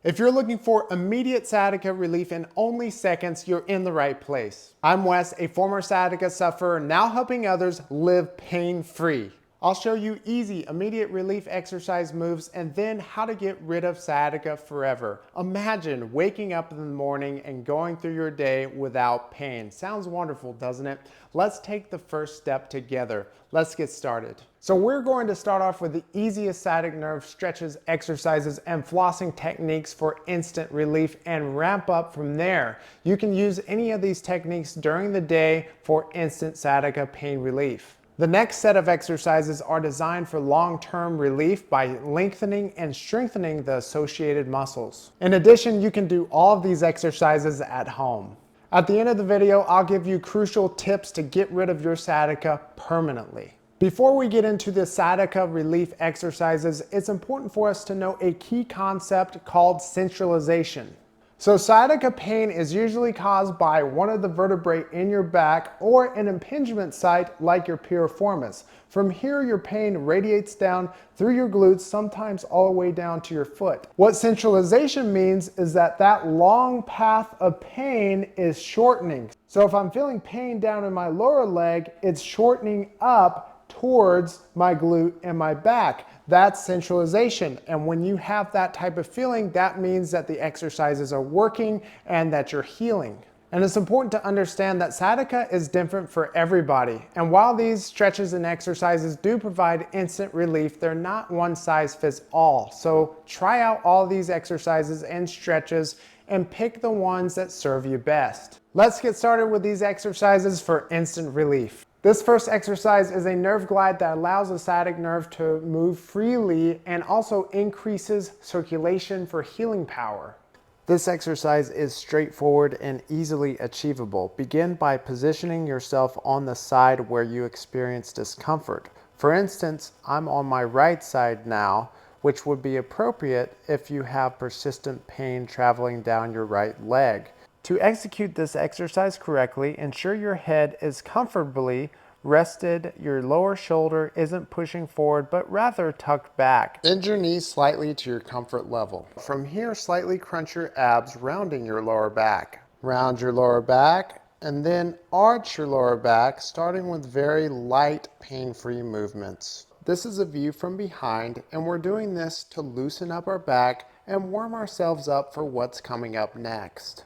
If you're looking for immediate sciatica relief in only seconds, you're in the right place. I'm Wes, a former sciatica sufferer, now helping others live pain-free. I'll show you easy, immediate relief exercise moves and then how to get rid of sciatica forever. Imagine waking up in the morning and going through your day without pain. Sounds wonderful, doesn't it? Let's take the first step together. Let's get started. So we're going to start off with the easiest sciatic nerve stretches, exercises, and flossing techniques for instant relief and ramp up from there. You can use any of these techniques during the day for instant sciatica pain relief. The next set of exercises are designed for long-term relief by lengthening and strengthening the associated muscles. In addition, you can do all of these exercises at home. At the end of the video, I'll give you crucial tips to get rid of your sciatica permanently. Before we get into the sciatica relief exercises, it's important for us to know a key concept called centralization. So sciatica pain is usually caused by one of the vertebrae in your back or an impingement site like your piriformis. From here, your pain radiates down through your glutes, sometimes all the way down to your foot. What centralization means is that long path of pain is shortening. So if I'm feeling pain down in my lower leg, it's shortening up towards my glute and my back. That's centralization. And when you have that type of feeling, that means that the exercises are working and that you're healing. And it's important to understand that sciatica is different for everybody. And while these stretches and exercises do provide instant relief, they're not one size fits all. So try out all these exercises and stretches and pick the ones that serve you best. Let's get started with these exercises for instant relief. This first exercise is a nerve glide that allows the sciatic nerve to move freely and also increases circulation for healing power. This exercise is straightforward and easily achievable. Begin by positioning yourself on the side where you experience discomfort. For instance, I'm on my right side now, which would be appropriate if you have persistent pain traveling down your right leg. To execute this exercise correctly, ensure your head is comfortably rested, your lower shoulder isn't pushing forward, but rather tucked back. Bend your knees slightly to your comfort level. From here, slightly crunch your abs, rounding your lower back. Round your lower back, and then arch your lower back, starting with very light, pain-free movements. This is a view from behind, and we're doing this to loosen up our back and warm ourselves up for what's coming up next.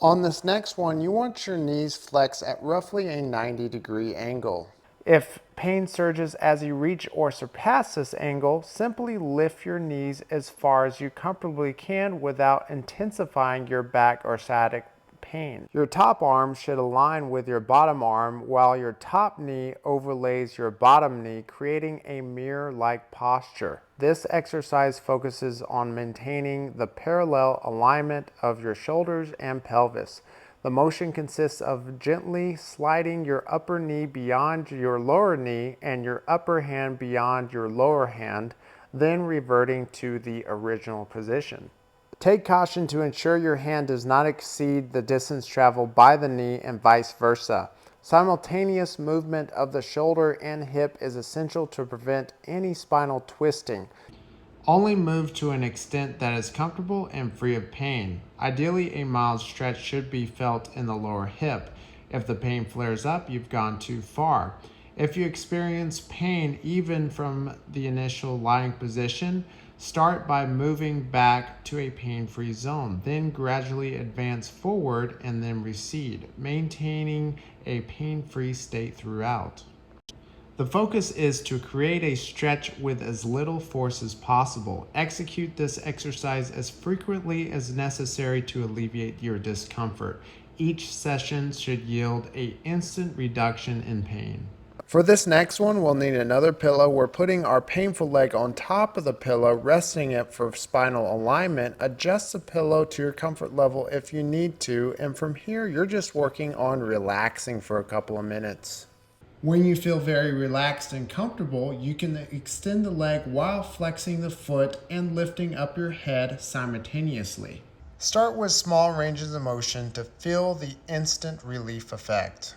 On this next one, you want your knees flexed at roughly a 90-degree angle. If pain surges as you reach or surpass this angle, simply lift your knees as far as you comfortably can without intensifying your back or sciatic pain. Your top arm should align with your bottom arm while your top knee overlays your bottom knee, creating a mirror-like posture. This exercise focuses on maintaining the parallel alignment of your shoulders and pelvis. The motion consists of gently sliding your upper knee beyond your lower knee and your upper hand beyond your lower hand, then reverting to the original position. Take caution to ensure your hand does not exceed the distance traveled by the knee and vice versa. Simultaneous movement of the shoulder and hip is essential to prevent any spinal twisting. Only move to an extent that is comfortable and free of pain. Ideally, a mild stretch should be felt in the lower hip. If the pain flares up, you've gone too far. If you experience pain even from the initial lying position, start by moving back to a pain-free zone, then gradually advance forward and then recede, maintaining a pain-free state throughout. The focus is to create a stretch with as little force as possible. Execute this exercise as frequently as necessary to alleviate your discomfort. Each session should yield an instant reduction in pain. For this next one, we'll need another pillow. We're putting our painful leg on top of the pillow, resting it for spinal alignment. Adjust the pillow to your comfort level if you need to, and from here, you're just working on relaxing for a couple of minutes. When you feel very relaxed and comfortable, you can extend the leg while flexing the foot and lifting up your head simultaneously. Start with small ranges of motion to feel the instant relief effect.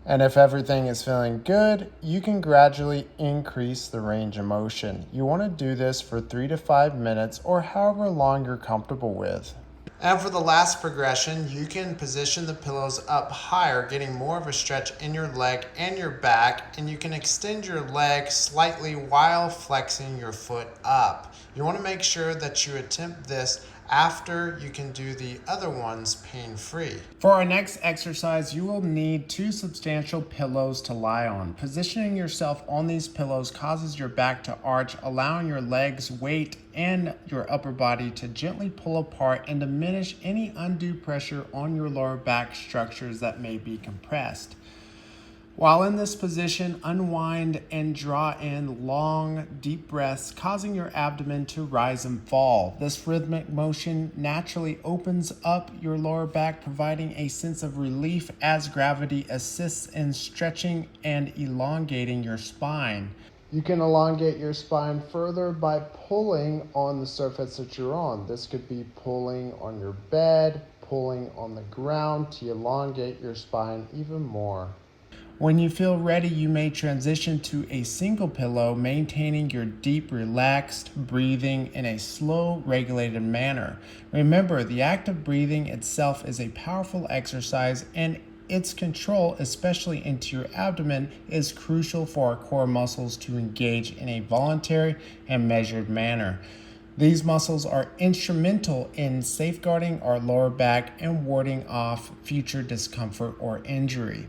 And if everything is feeling good, you can gradually increase the range of motion. You want to do this for 3 to 5 minutes or however long you're comfortable with. And for the last progression, you can position the pillows up higher, getting more of a stretch in your leg and your back, and you can extend your leg slightly while flexing your foot up. You want to make sure that you attempt this after you can do the other ones pain-free. For our next exercise, you will need 2 substantial pillows to lie on. Positioning yourself on these pillows causes your back to arch, allowing your legs' weight and your upper body to gently pull apart and diminish any undue pressure on your lower back structures that may be compressed. While in this position, unwind and draw in long, deep breaths, causing your abdomen to rise and fall. This rhythmic motion naturally opens up your lower back, providing a sense of relief as gravity assists in stretching and elongating your spine. You can elongate your spine further by pulling on the surface that you're on. This could be pulling on your bed, pulling on the ground to elongate your spine even more. When you feel ready, you may transition to a single pillow, maintaining your deep, relaxed breathing in a slow, regulated manner. Remember, the act of breathing itself is a powerful exercise, and its control, especially into your abdomen, is crucial for our core muscles to engage in a voluntary and measured manner. These muscles are instrumental in safeguarding our lower back and warding off future discomfort or injury.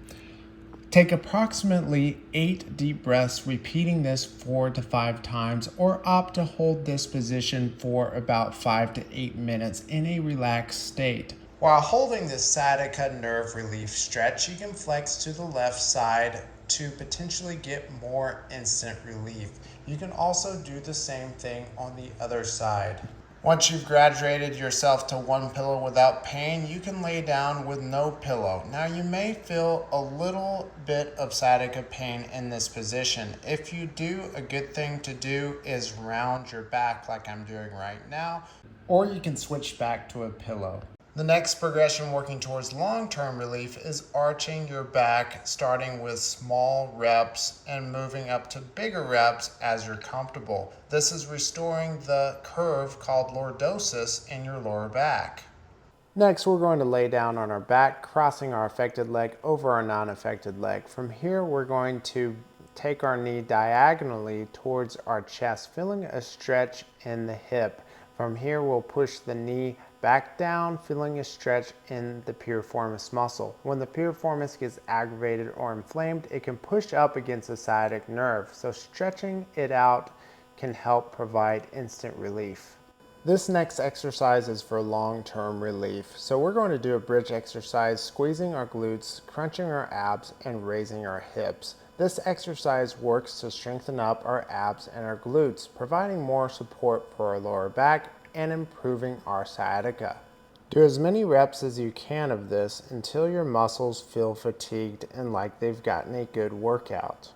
Take approximately 8 deep breaths, repeating this 4 to 5 times, or opt to hold this position for about 5 to 8 minutes in a relaxed state. While holding this sciatica nerve relief stretch, you can flex to the left side to potentially get more instant relief. You can also do the same thing on the other side. Once you've graduated yourself to one pillow without pain, you can lay down with no pillow. Now you may feel a little bit of sciatica pain in this position. If you do, a good thing to do is round your back like I'm doing right now, or you can switch back to a pillow. The next progression working towards long-term relief is arching your back, starting with small reps and moving up to bigger reps as you're comfortable. This is restoring the curve called lordosis in your lower back. Next, we're going to lay down on our back, crossing our affected leg over our non-affected leg. From here, we're going to take our knee diagonally towards our chest, feeling a stretch in the hip. From here, we'll push the knee back down, feeling a stretch in the piriformis muscle. When the piriformis gets aggravated or inflamed, it can push up against the sciatic nerve. So stretching it out can help provide instant relief. This next exercise is for long-term relief. So we're going to do a bridge exercise, squeezing our glutes, crunching our abs, and raising our hips. This exercise works to strengthen up our abs and our glutes, providing more support for our lower back and improving our sciatica. Do as many reps as you can of this until your muscles feel fatigued and like they've gotten a good workout.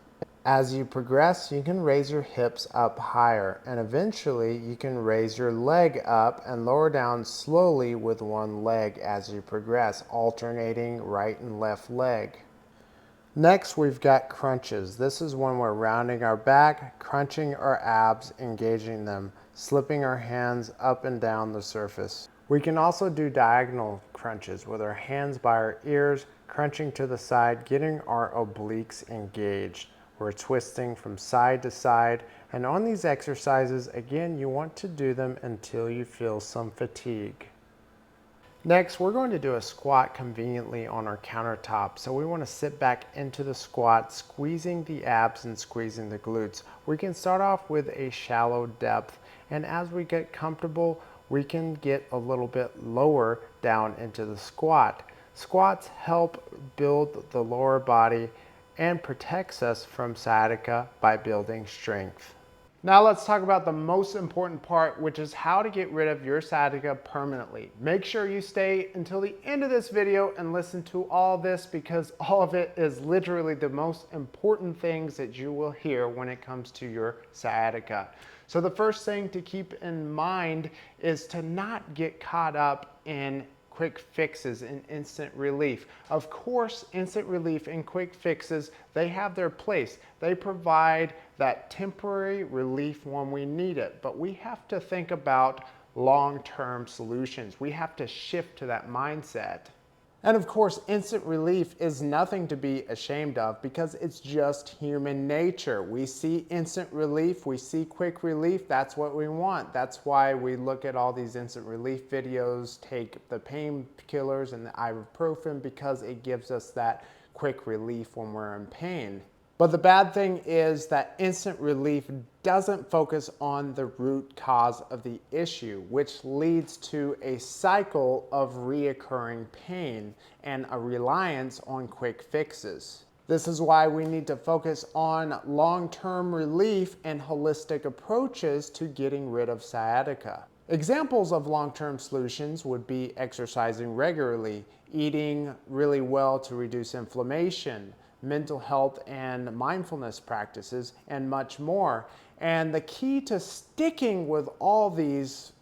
As you progress, you can raise your hips up higher, and eventually you can raise your leg up and lower down slowly with one leg as you progress, alternating right and left leg. Next, we've got crunches. This is when we're rounding our back, crunching our abs, engaging them, slipping our hands up and down the surface. We can also do diagonal crunches with our hands by our ears, crunching to the side, getting our obliques engaged. We're twisting from side to side, and on these exercises, again, you want to do them until you feel some fatigue. Next, we're going to do a squat conveniently on our countertop. So we want to sit back into the squat, squeezing the abs and squeezing the glutes. We can start off with a shallow depth, and as we get comfortable, we can get a little bit lower down into the squat. Squats help build the lower body and protects us from sciatica by building strength. Now let's talk about the most important part, which is how to get rid of your sciatica permanently. Make sure you stay until the end of this video and listen to all this, because all of it is literally the most important things that you will hear when it comes to your sciatica. So the first thing to keep in mind is to not get caught up in quick fixes and instant relief. Of course, instant relief and quick fixes, they have their place. They provide that temporary relief when we need it, but we have to think about long-term solutions. We have to shift to that mindset. And of course, instant relief is nothing to be ashamed of because it's just human nature. We see instant relief, we see quick relief, that's what we want. That's why we look at all these instant relief videos, take the painkillers and the ibuprofen because it gives us that quick relief when we're in pain. But the bad thing is that instant relief doesn't focus on the root cause of the issue, which leads to a cycle of reoccurring pain and a reliance on quick fixes. This is why we need to focus on long-term relief and holistic approaches to getting rid of sciatica. Examples of long-term solutions would be exercising regularly, eating really well to reduce inflammation, mental health and mindfulness practices, and much more. And the key to sticking with all these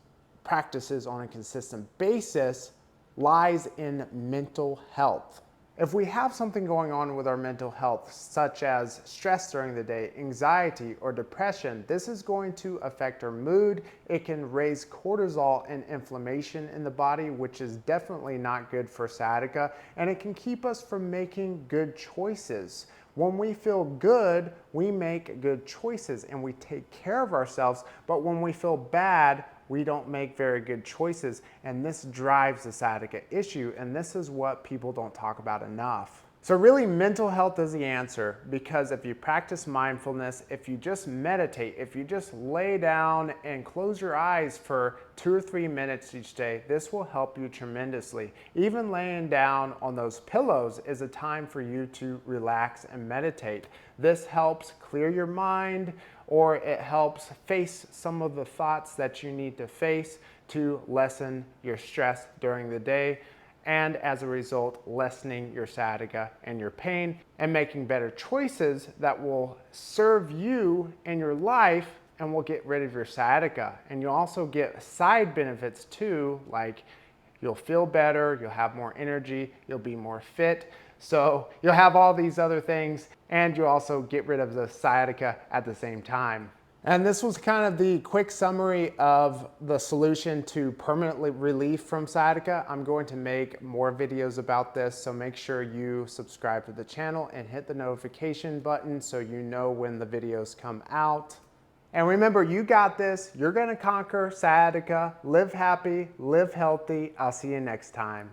practices on a consistent basis lies in mental health. If we have something going on with our mental health, such as stress during the day, anxiety, or depression, this is going to affect our mood. It can raise cortisol and inflammation in the body, which is definitely not good for sciatica, and it can keep us from making good choices. When we feel good, we make good choices and we take care of ourselves, but when we feel bad, we don't make very good choices, and this drives the sciatica issue, and this is what people don't talk about enough. So really, mental health is the answer, because if you practice mindfulness, if you just meditate, if you just lay down and close your eyes for 2 or 3 minutes each day, this will help you tremendously. Even laying down on those pillows is a time for you to relax and meditate. This helps clear your mind, or it helps face some of the thoughts that you need to face to lessen your stress during the day, and as a result, lessening your sciatica and your pain and making better choices that will serve you in your life and will get rid of your sciatica. And you'll also get side benefits too, like you'll feel better, you'll have more energy, you'll be more fit. So you'll have all these other things, and you'll also get rid of the sciatica at the same time. And this was kind of the quick summary of the solution to permanently relief from sciatica. I'm going to make more videos about this, so make sure you subscribe to the channel and hit the notification button so you know when the videos come out. And remember, you got this. You're going to conquer sciatica. Live happy, live healthy. I'll see you next time.